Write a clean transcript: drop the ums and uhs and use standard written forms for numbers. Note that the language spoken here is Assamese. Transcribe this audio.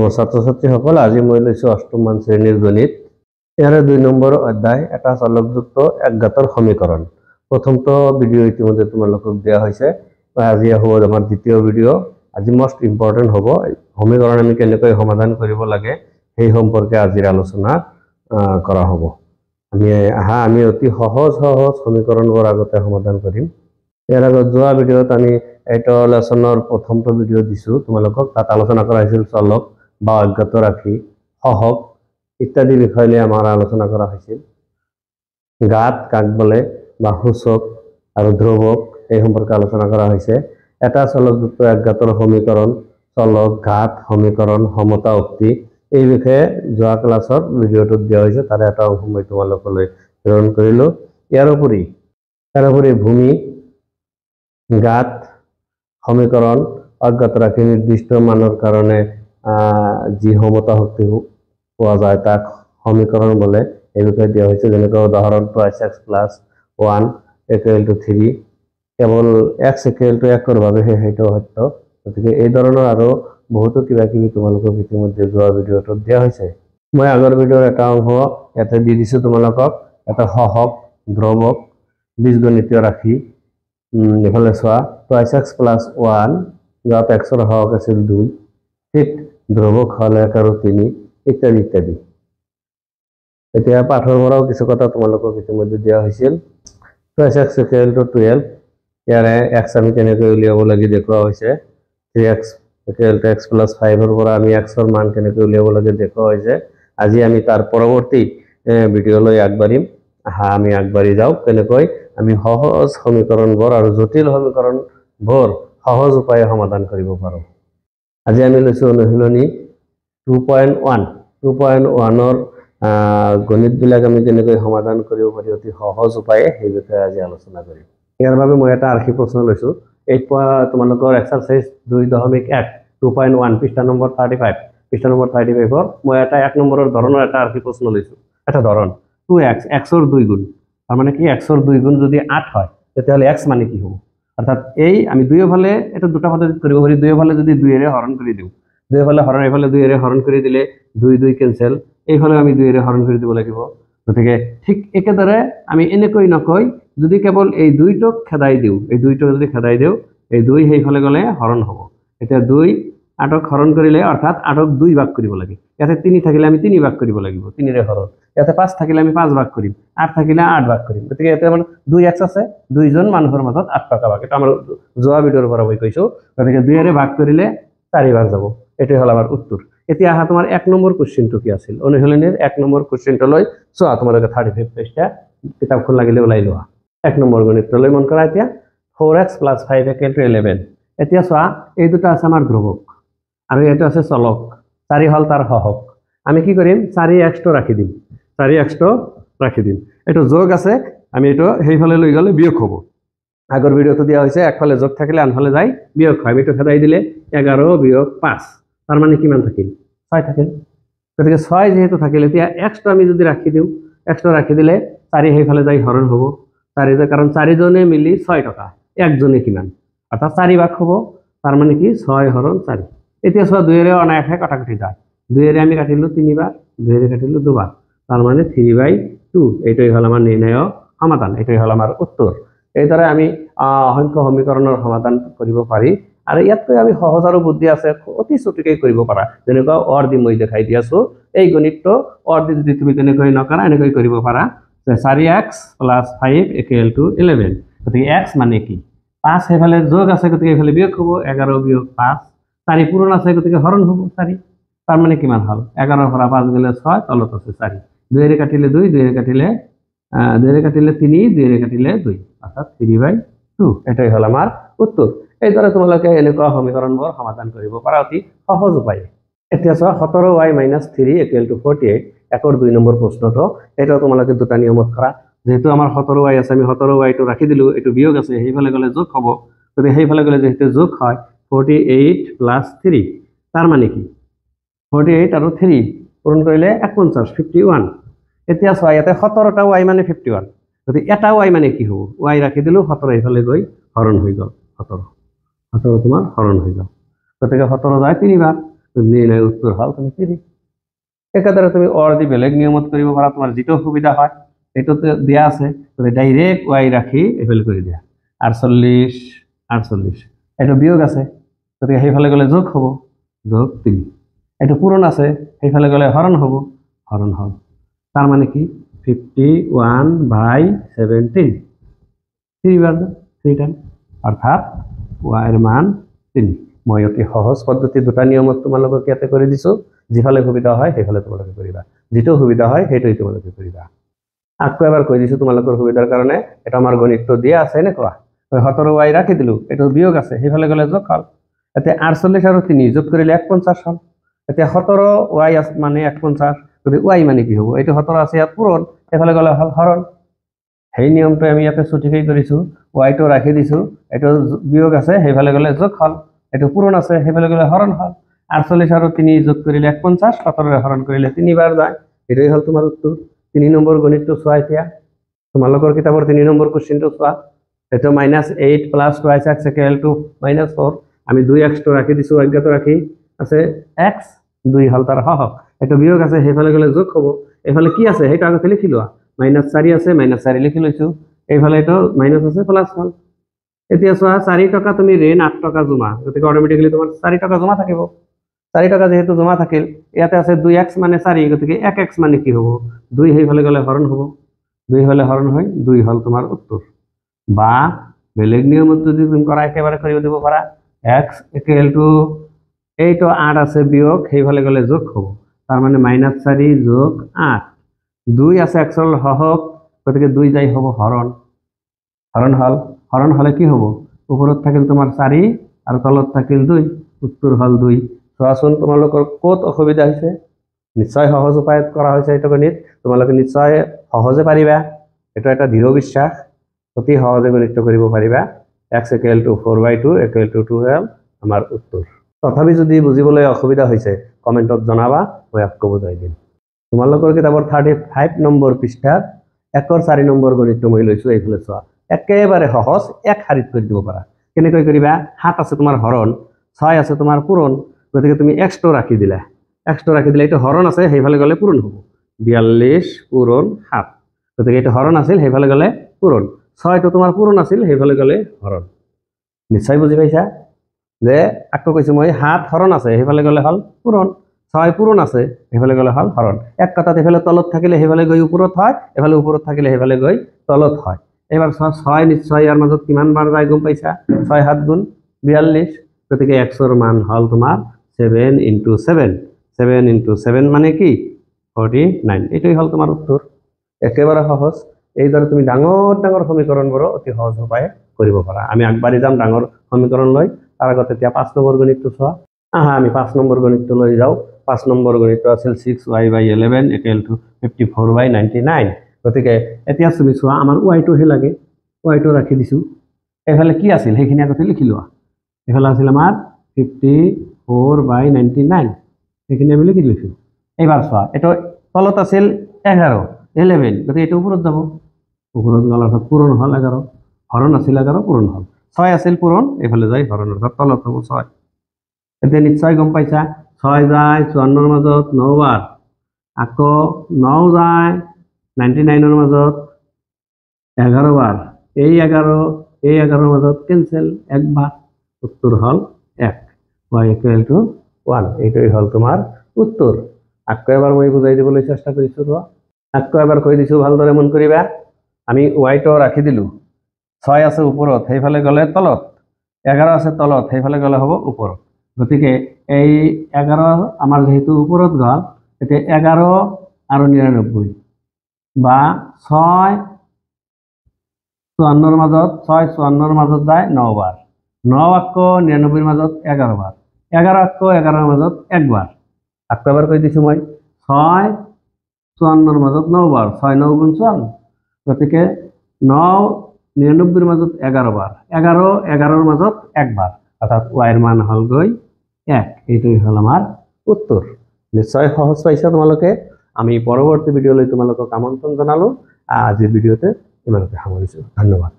মোৰ ছাত্ৰ ছাত্ৰীসকল আজি মই লৈছো অষ্টম মান শ্ৰেণীৰ গণিত ইয়াৰে 2 নম্বৰ অধ্যায় এটা চলকযুক্ত একঘাতৰ সমীকৰণ প্ৰথমটো ভিডিও ইতিমধ্যে তোমালোকক দিয়া হৈছে আজি হ'ব আমাৰ দ্বিতীয় ভিডিও আজি মোস্ট ইম্পৰ্টেন্ট হ'ব সমীকৰণ আমি কেনেকৈ সমাধান কৰিব লাগে সেই সম্পৰ্কে আজিৰ আলোচনা কৰা হ'ব আমি অতি সহজ সমীকৰণবোৰ আগতে সমাধান কৰিম ইয়াৰ আগত যোৱা ভিডিওত আমি এটা লেসনৰ প্ৰথমটো ভিডিও দিছো তোমালোকক তাত আলোচনা কৰা হৈছিল চলক বা অজ্ঞাত ৰাশি সহগ ইত্যাদি বিষয় লৈ আমাৰ আলোচনা কৰা হৈছিল ঘাত কাক বলে বা সূচক আৰু ধ্ৰুৱক এই সম্পৰ্কে আলোচনা কৰা হৈছে এটা চলকযুক্ত একঘাতৰ সমীকৰণ চলক ঘাত সমীকৰণ সমতা উক্তি এই বিষয়ে যোৱা ক্লাছত ভিডিওটো দিয়া হৈছে তাৰে এটা অংশ মই তোমালোকলৈ প্ৰেৰণ কৰিলো ইয়াৰ উপৰি ভূমি ঘাত সমীকৰণ অজ্ঞাত ৰাশি নিৰ্দিষ্ট মানৰ কাৰণে যি সমতা শক্তি পোৱা যায় তাক সমীকৰণ বলে এই বিষয়ে দিয়া হৈছে যেনেকৈ উদাহৰণ 2x + 1 = 3 কেৱল x = 1 ৰ বাবে সেইটো সত্য গতিকে এই ধৰণৰ আৰু বহুতো কিবা কিবি তোমালোকক ইতিমধ্যে যোৱা ভিডিওটোত দিয়া হৈছে মই আগৰ ভিডিওৰ এটা অংশ ইয়াতে দি দিছো তোমালোকক এটা সহগ ধ্ৰুৱক বীজগণিতীয় ৰাশি এফালে চোৱা 2x + 1 যত x ৰ সহগ আছিল 2 ঠিক ধ্ৰুৱক হল 1 আৰু 3 ইত্যাদি ইত্যাদি এতিয়া পাঠৰ পৰাও কিছু কথা তোমালোকক ইতিমধ্যে দিয়া হৈছিল 2x = 12 ইয়াৰে x আমি কেনেকৈ উলিয়াব লাগে দেখুওৱা হৈছে 3x = x + 5 ৰ পৰা আমি x ৰ মান কেনেকৈ উলিয়াব লাগে দেখুওৱা হৈছে আজি আমি তাৰ পৰৱৰ্তী ভিডিওলৈ আগবাঢ়িম আমি আগবাঢ়ি যাও কেনেকৈ আমি সহজ সমীকৰণবোৰ আৰু জটিল সমীকৰণবোৰ সহজ উপায়ে সমাধান কৰিব পাৰো আজি আমি লৈছো অনুশীলনী 2.1 ৰ গণিত বিলাক আমি কেনেকৈ সমাধান কৰিব পাৰি অতি সহজ উপায়ে সেই বিষয়ে আজি আলোচনা কৰিম ইয়াৰ বাবে মই এটা আৰ্হি প্ৰশ্ন লৈছো এই তোমালোকৰ এক্সাৰসাইজ 2.1 2.1 পৃষ্ঠা নম্বৰ 35 পৃষ্ঠা নম্বৰ 35 ৰ মই এটা 1 নম্বৰৰ ধৰণৰ এটা আৰ্হি প্ৰশ্ন লৈছো এটা ধৰণ 2x x ৰ 2 গুণ তাৰ মানে কি x ৰ 2 গুণ যদি 8 হয় তেতিয়াহলে x মানে কি হ'ব অৰ্থাৎ এই আমি দুইফালে এটা দুটা পদ্ধতিত কৰিব পাৰি দুইফালে যদি 2 এৰে হৰণ কৰি দিও দুইফালে হৰণ এইফালে 2 এৰে হৰণ কৰি দিলে 2 কেনসেল এইফালে আমি 2 এৰে হৰণ কৰি দিব লাগিব গতিকে ঠিক একেদৰে আমি এনেকৈ নকৈ যদি কেৱল এই দুইটোক খেদাই দিও এই দুইটো যদি খেদাই দিও এই 2 সেইফালে গলে হৰণ হ'ব এতিয়া 2 8ক হৰণ কৰিলে অৰ্থাৎ 8ক 2 ভাগ কৰিব লাগে ইয়াতে 3 থাকিলে আমি 3 ভাগ কৰিব লাগিব 3 ৰে হৰণ ইয়াতে 5 থাকিলে আমি 5 ভাগ কৰিম 8 থাকিলে 8 ভাগ কৰিম গতিকে ইয়াতে মানে 2x আছে দুইজন মানুহৰ মাজত 8 টকা ভাগ এটা আমাৰ যোৱা ভিডিওৰ পৰা মই কৈছো গতিকে 2 এৰে ভাগ কৰিলে 4 ভাগ যাব এটাই হল আমাৰ উত্তৰ এতিয়া আহা তোমাৰ 1 নম্বৰ কোশ্চেনটো কি আছিল অনুশীলনীৰ 1 নম্বৰ কোশ্চেনটো লৈ চোৱা তোমালোকে 35 পেজটা কিতাপখন লাগিলে ওলাই লোৱা 1 নম্বৰ গণিতলৈ মন কৰা এতিয়া 4x + 5 = 11 এতিয়া চোৱা এই দুটা আছে আমাৰ ধ্ৰুৱক আৰু এটা আছে চলক 4 হল তাৰ সহগ আমি কি কৰিম 4x টো ৰাখি দিম 4x টো ৰাখি দিম এটো যোগ আছে আমি এটো হেইফালে লৈ গলে বিয়োগ হ'ব আগৰ ভিডিওটো দিয়া হৈছে একফালে যোগ থাকিলে আনফালে যায় বিয়োগ হয় এটো খেদাই দিলে 11 - 5 তাৰ মানে কিমান থাকিল 6 থাকিল গতিকে 6 যেহেতু থাকিল এতিয়া x টো আমি যদি ৰাখি দিও x টো ৰাখি দিলে 4 হেইফালে যায় হৰণ হ'ব 4 যে কাৰণ 4 জনে মিলি 6 টকা একজনে কিমান অৰ্থাৎ 4 ভাগ হ'ব তাৰ মানে কি 6 হৰণ 4 এতিয়া চোৱা 2 এৰে অনায়াসে কাটাকাটি যায় 2 এৰে আমি কাটিলো 3 বাৰ 2 এৰে কাটিলো 2 বার তার মানে 3/2 এইটাই হল আমার নির্ণয় সমাধান এটাই হল আমার উত্তর এই দ্বারা আমি অসংখ্য সমীকৰণৰ সমাধান কৰিব পাৰি আৰু ইয়াতকৈ আমি সহজ আৰু বুদ্ধি আছে অতি চুটিকে কৰিব পাৰা যেনেকৈ অৰ দি মই দেখাই দিয়াছো এই গণিতটো অৰ দি যদি তুমি তেনেকৈ নকৰা এনেকৈ কৰিব পাৰা 4x + 5 = 11 গতিকে x মানে কি 5 হেফালে যোগ আছে গতিকে এফালে বিয়োগ হ'ব 11 - 5 4 পূৰণ আছে গতিকে হৰণ হ'ব 4 তাৰ মানে কিমান হল 11 পৰা 5 গলে 6 তলত আছে 4 2 এৰে কাটিলে 2 2 এৰে কাটিলে 2 এৰে কাটিলে 3 2 এৰে কাটিলে 2 অৰ্থাৎ 3/2 এটাই হল আমাৰ উত্তৰ এই দৰে তোমালোকে এনেকুৱা সমীকৰণবোৰ সমাধান কৰিব পাৰা অতি সহজ উপায়ে এতিয়া চোৱা 17y - 3 = 48 একৰ 2 নম্বৰ প্ৰশ্নটো এটা তোমালোকে দুটা নিয়মত কৰা যেহেতু আমাৰ 17y আছে আমি 17y টো ৰাখি দিলো এটো বিয়োগ আছে হেইফালে গলে যোগ হ'ব যদি হেইফালে গলে যেহেতু যোগ হয় 48 + 3 তাৰ মানে কি 48 আৰু 3 পূৰণ কৰিলে 49 51 এতিয়া চোৱা ইয়াতে 17টা y মানে 51 গতি এটা y মানে কি হ'ব y ৰাখি দিলো 17 এইফালে গৈ হৰণ হৈ গল 17 তোমাৰ হৰণ হৈ গল গতিকে 17 যায় 3 বাৰ নিৰ্ণয় উত্তৰ হ'ল তুমি 3 একেদৰে তুমি অৰ দি বেলেগ নিয়মত কৰিব পাৰা তোমাৰ যেটো সুবিধা হয় এটোতে দিয়া আছে তুমি ডাইৰেক্ট y ৰাখি এফেল কৰি দিয়া 48 48 এটো বিয়োগ আছে গতিকে সেইফালে গলে যোগ হ'ব যোগ 3 এটো পূৰণ আছে সেইফালে গলে হৰণ হ'ব হৰণ হ'ল তাৰ মানে কি 51/17 3 বাৰ 3 টাইম অৰ্থাৎ y এর মান 3 মই অতি সহজ পদ্ধতি দুটা নিয়মত তোমালোকক ইয়াতে কৰি দিছো যিফালে সুবিধা হয় সেইফালে তোমালোকে কৰিবা যেটো সুবিধা হয় সেইটোই তোমালোকে কৰিবা আকৌ এবাৰ কৈ দিছো তোমালোকৰ সুবিধাৰ কাৰণে এটা আমাৰ গণিতটো দিয়া আছে নে কোৱা 17y ৰাখি দিলো এটো বিয়োগ আছে সেইফালে গলে যোগ হ'ল এতে 48 আৰু 3 যোগ কৰিলে 150 হ'ল এতে 17y মানে 150 যদি y মানে কি হ'ব এটো 17 আছে ইয়াত পূৰণ সেইফালে গলে হ'ল হৰণ সেই নিয়মটো আমি ইয়াতে সঠিকই কৰিছো y টো ৰাখি দিছো এটো বিয়োগ আছে সেইফালে গলে যোগ হ'ল এটো পূৰণ আছে সেইফালে গলে হৰণ হ'ল 48 আৰু 3 যোগ কৰিলে 150 17 ৰে হৰণ কৰিলে 3 বাৰ যায় এটাই হ'ল তোমাৰ উত্তৰ 3 নম্বৰ গণিতটো চোৱা এতিয়া তোমালোকৰ কিতাপৰ 3 নম্বৰ কোশ্চেনটো চোৱা এটো -8 + 2x = -4 আমি 2x টো ৰাখি দিছো অজ্ঞাত ৰাখি আছে x 2 হল তাৰ হক এটো বিয়োগ আছে সেইফালে গলে যোগ হ'ব এফালে কি আছে হেটা আগে লিখি লোৱা -4 আছে -4 লিখি লৈছো এইফালে এটো মাইনাস আছে প্লাস হল এতিয়া চোৱা 4 টকা তুমি ঋণ 8 টকা জমা গতিকে অটোমেটিক্যালি তোমাৰ 4 টকা জমা থাকিব 4 টকা যেহেতু জমা থাকিল ইয়াতে আছে 2x মানে 4 গতিকে 1x মানে কি হ'ব 2 সেইফালে গলে হৰণ হ'ব 2 হলে হৰণ হয় 2 হল তোমাৰ উত্তৰ বা বেলেগ নিয়মত যদি তুমি কৰা একেবাৰে কৰিব দিব পাৰা x = এইটো 8 আছে বিয়োগ সেইফালে গলে যোগ হ'ব তার মানে -4 যোগ 8 2 আছে x এর হহক গতিকে 2 যাই হ'ব হরণ হরণ হলে কি হ'ব উপৰত থাকিল তোমাৰ 4 আৰু তলত থাকিল 2 উত্তৰ হল 2 চোৱাচোন তোমালোকৰ কত অসুবিধা হৈছে নিশ্চয় সহজ উপায়ত কৰা হৈছে এটা গণিত তোমালোকে নিশ্চয় সহজে পাৰিবা এটা এটা দৃঢ় বিশ্বাস অতি সহজে গণিত কৰিব পাৰিবা x = 4/2 = 2 হল আমাৰ উত্তৰ তথাপি যদি বুজিবলৈ অসুবিধা হৈছে কমেন্টত জনাবা মই আকৌ বুজাই দিম তোমালোকৰ কিতাপৰ 35 নম্বৰ পৃষ্ঠাত 1/4 নম্বৰ গণিতটো মই লৈছো এইফালে চোৱা একেবাৰে সহজ এক শাৰীত কৰি দিব পাৰা কেনেকৈ কৰিবা 7 আছে তোমাৰ হৰণ 6 আছে তোমাৰ পূৰণ গতিকে তুমি x টো ৰাখি দিলা এটো হৰণ আছে সেইফালে গলে পূৰণ হ'ব 42 পূৰণ 7 গতিকে এটো হৰণ আছিল সেইফালে গলে পূৰণ 6 টো তোমাৰ পূৰণ আছিল সেইফালে গলে হৰণ নিশ্চয় বুজি পাইছা যে আকৌ কৈছো মই 7 হৰণ আছে সেইফালে গলে হল পূৰণ 6 পূৰণ আছে সেইফালে গলে হল হৰণ এক কথাত এফালে তলত থাকিলে সেইফালে গৈ ওপৰত হয় এফালে ওপৰত থাকিলে সেইফালে গৈ তলত হয় এবাৰ 6 নিশ্চয় ইয়াৰ মাজত কিমান বাৰ যায় গম পাইছা 6 7 গুণ 42 গতিকে x এৰ মান হল তোমাৰ 7 * 7 7 * 7 মানে কি 49 এটাই হল তোমাৰ উত্তৰ একেবাৰে সহজ এইদৰে তুমি ডাঙৰ ডাঙৰ সমীকৰণবোৰ অতি সহজ উপায়ে কৰিব পাৰা আমি আগবাঢ়ি যাম ডাঙৰ সমীকৰণ লৈ তাৰ আগতে এতিয়া 5 নম্বৰ গণিতটো চোৱা আমি 5 নম্বৰ গণিতটো লৈ যাও 5 নম্বৰ গণিতটো আছিল 6y/11 = 54/99 গতিকে এতিয়া তুমি চোৱা আমাৰ y টো হে লাগে y টো ৰাখি দিছো এফালে কি আছিল সেইখিনি আগতে লিখি লোৱা এফালে আছিল আমাৰ 54/99 সেইখিনি আমি লিখি লৈছো এবাৰ চোৱা এটো তলত আছিল 11 গতিকে এটো ওপৰত যাব ওপৰত গলাৰ পূৰণ হল 11 হৰণ আছিল 11 পূৰণ হল 6 আছিল পূৰণ এফালে যায় হৰণ অর্থাৎ তলত হ'ব 6 এতে নিশ্চয় গম পাইছা 6 যায় 54 এর মাজত 9 বার আকৌ 9 যায় 99 এর মাজত 11 বার এই 11 এর মাজত ক্যান্সেল একবার উত্তর হল 1 y = 1 এটাই হল তোমার উত্তর আকৌ এবাৰ মই বুজাই দিবলৈ চেষ্টা কৰিছো আকৌ এবাৰ কৈ দিছো ভালদৰে মন কৰিবা আমি y টো ৰাখি দিলো 6 আছে ওপৰত সেইফালে গলে তলত 11 আছে তলত সেইফালে গলে হ'ব ওপৰত গতিকে এই 11 আমাৰ যেহেতু ওপৰত গল এতে 11 আৰু 99 বা 6 54 এর মাজত 6 54 এর মাজত যায় 9 বার 9 আকৌ 99 এর মাজত 11 বার 11 আকৌ 11 এর মাজত একবার আকৌ এবাৰ কৈ দিছো মই 6 54 এর মাজত 9 বার 6 9 গুণ 54 গতিকে 9 99 এর মাজত 11 বার 11 11 এর মাজত একবার অর্থাৎ y এর মান হল গই 1 এইটাই হল আমার উত্তর নিশ্চয় সহজ পাইছা তোমালোকে আমি পৰৱৰ্তী ভিডিঅ লৈ তোমালোকক আমন্ত্ৰণ জনালো আজিৰ ভিডিঅতে ইমানতে সামৰিছো ধন্যবাদ